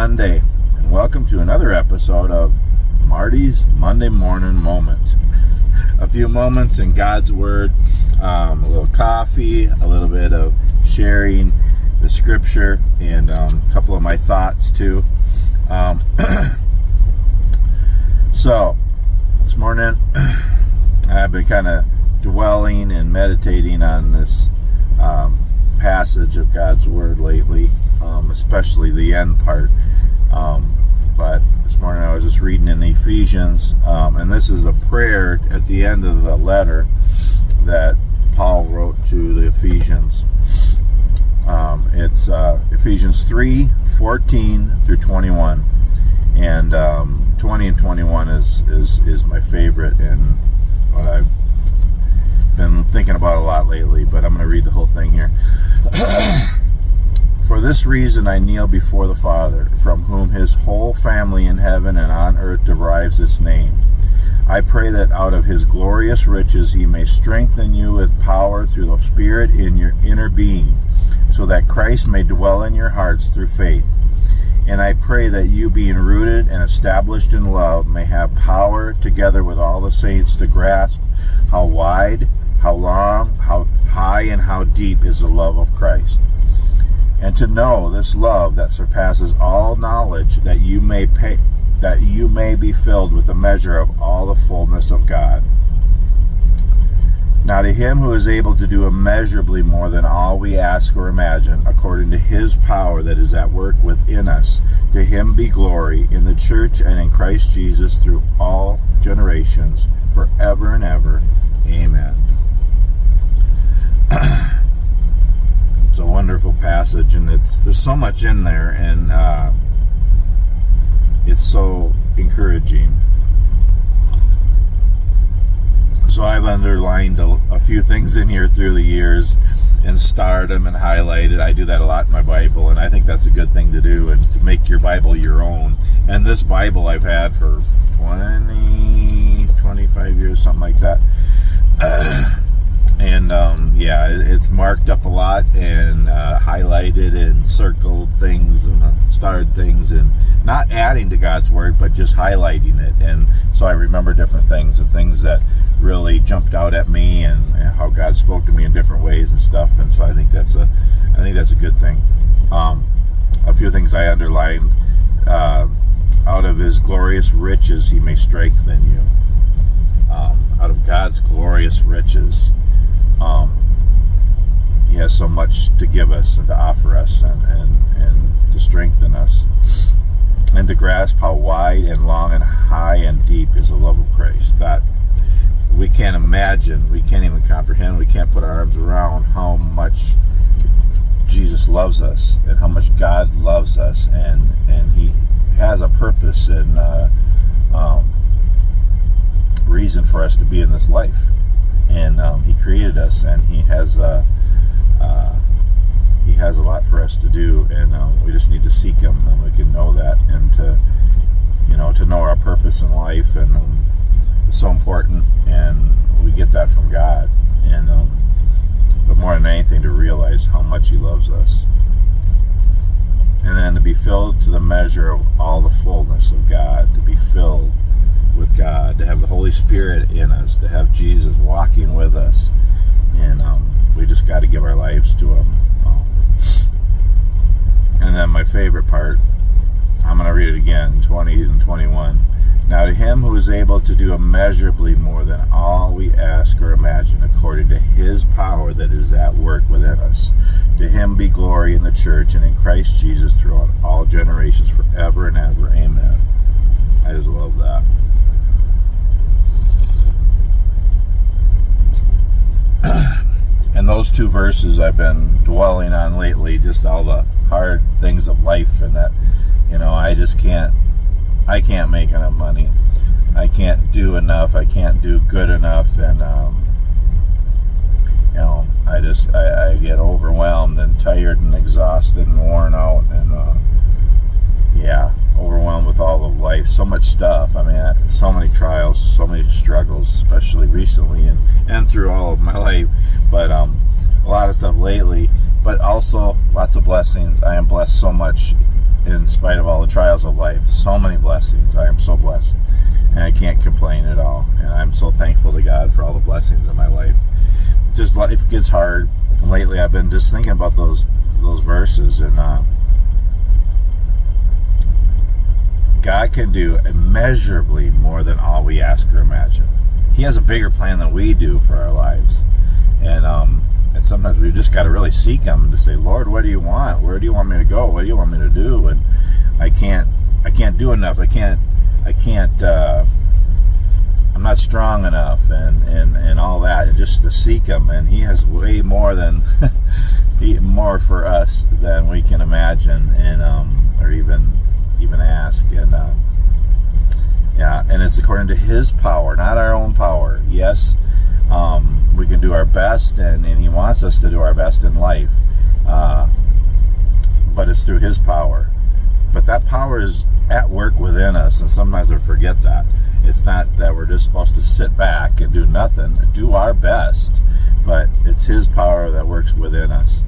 Monday, and welcome to another episode of Marty's Monday Morning Moment. A few moments in God's Word, a little coffee, a little bit of sharing the Scripture, and a couple of my thoughts too. So, this morning I've been kind of dwelling and meditating on this passage of God's Word lately, especially the end part. But this morning I was just reading in Ephesians, and this is a prayer at the end of the letter that Paul wrote to the Ephesians. It's Ephesians 3:14 through 21, and 20 and 21 is my favorite and what I've been thinking about a lot lately, but I'm going to read the whole thing here. For this reason I kneel before the Father, from whom his whole family in heaven and on earth derives its name. I pray that out of his glorious riches he may strengthen you with power through the Spirit in your inner being, so that Christ may dwell in your hearts through faith. And I pray that you, being rooted and established in love, may have power together with all the saints to grasp how wide, how long, how high, and how deep is the love of Christ. And to know this love that surpasses all knowledge, that you may be filled with the measure of all the fullness of God. Now to him who is able to do immeasurably more than all we ask or imagine, according to his power that is at work within us, to him be glory in the church and in Christ Jesus through all generations, forever and ever. Amen. It's a wonderful passage, and there's so much in there, and it's so encouraging. So I've underlined a few things in here through the years and starred them and highlighted. I do that a lot in my Bible, and I think that's a good thing to do, and to make your Bible your own. And this Bible I've had for 25 years, something like that. And it's marked up a lot and highlighted and circled things and starred things, and not adding to God's Word, but just highlighting it. And so I remember different things and things that really jumped out at me, and how God spoke to me in different ways and stuff. And so I think that's a good thing. A few things I underlined: out of his glorious riches he may strengthen you. Out of God's glorious riches, he has so much to give us and to offer us, and to strengthen us, and to grasp how wide and long and high and deep is the love of Christ. That we can't imagine, we can't even comprehend, we can't put our arms around how much Jesus loves us, and how much God loves us, and he has a purpose and reason for us to be in this life. And he created us, and he has a lot for us to do, and we just need to seek him, and we can know that, and to know our purpose in life, and it's so important, and we get that from God, and but more than anything, to realize how much he loves us, and then to be filled to the measure of all the fullness of God, to be filled with God, to have the Holy Spirit in us, to have Jesus walking with us, and we just got to give our lives to him. And then my favorite part, I'm going to read it again, 20 and 21. Now to him who is able to do immeasurably more than all we ask or imagine, according to his power that is at work within us, to him be glory in the church and in Christ Jesus throughout all generations, forever and ever. Amen. I just love that. And those two verses I've been dwelling on lately, just all the hard things of life, and that, I can't make enough money. I can't do enough. I can't do good enough. And, I get overwhelmed and tired and exhausted and worn out, and, overwhelmed with all of life. So much stuff. I mean, so many trials, so many struggles, especially recently and through all of my life. But a lot of stuff lately, but also lots of blessings. I am blessed so much in spite of all the trials of life. So many blessings. I am so blessed, and I can't complain at all. And I'm so thankful to God for all the blessings in my life. Just life gets hard. And lately, I've been just thinking about those verses, and God can do immeasurably more than all we ask or imagine. He has a bigger plan than we do for our lives, and sometimes we just got to really seek Him to say, Lord, what do you want? Where do you want me to go? What do you want me to do? And I can't do enough. I'm not strong enough, and all that, and just to seek Him. And He has way more than more for us than we can imagine, and or even ask. And and it's according to His power, not our own power. Yes, we can do our best, and He wants us to do our best in life, but it's through His power. But that power is at work within us, and sometimes we forget that. It's not that we're just supposed to sit back and do nothing, do our best, but it's His power that works within us.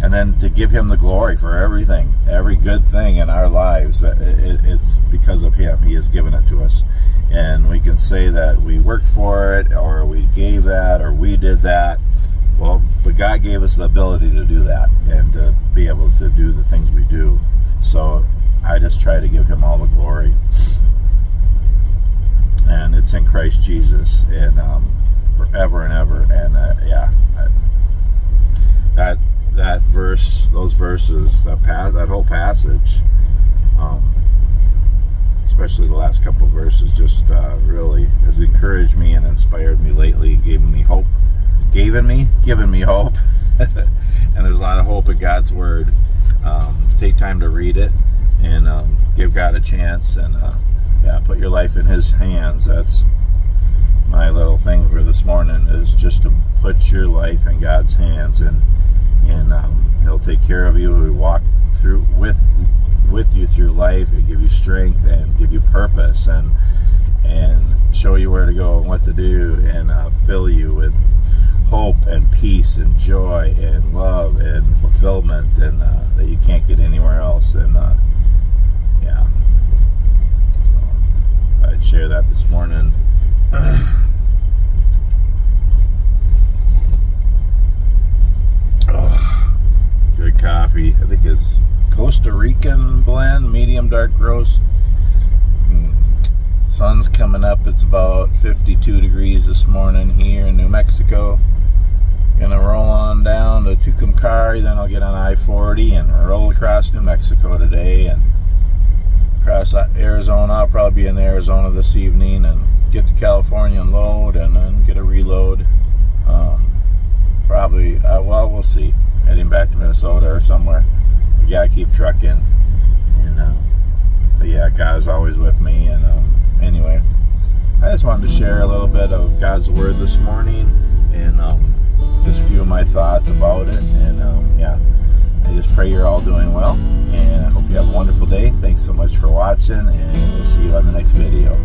And then to give Him the glory for everything, every good thing in our lives, it's because of Him. He has given it to us. And we can say that we worked for it, or we gave that, or we did that. Well, but God gave us the ability to do that, and to be able to do the things we do. So I just try to give Him all the glory. And it's in Christ Jesus, and forever and ever. And that verse, those verses, that whole passage, especially the last couple of verses, just really has encouraged me and inspired me lately, given me hope. And there's a lot of hope in God's Word. Take time to read it, and give God a chance, and put your life in His hands. That's my little thing for this morning, is just to put your life in God's hands, and He'll take care of you. He'll walk through with you through life, and give you strength, and give you purpose, and show you where to go and what to do, and fill you with hope and peace and joy and love and fulfillment, and that you can't get anywhere else. And I'd share that this morning. Good coffee. I think it's Costa Rican blend, medium dark roast. Sun's coming up. It's about 52 degrees this morning here in New Mexico. Gonna roll on down to Tucumcari, then I'll get on I-40 and roll across New Mexico today, and across Arizona. I'll probably be in Arizona this evening, and get to California and load, and then get a reload. Probably, we'll see. Heading back to Minnesota or somewhere. We gotta keep trucking, and God's always with me. And anyway, I just wanted to share a little bit of God's Word this morning, and just a few of my thoughts about it. And I just pray you're all doing well, and I hope you have a wonderful day. Thanks so much for watching, and we'll see you on the next video.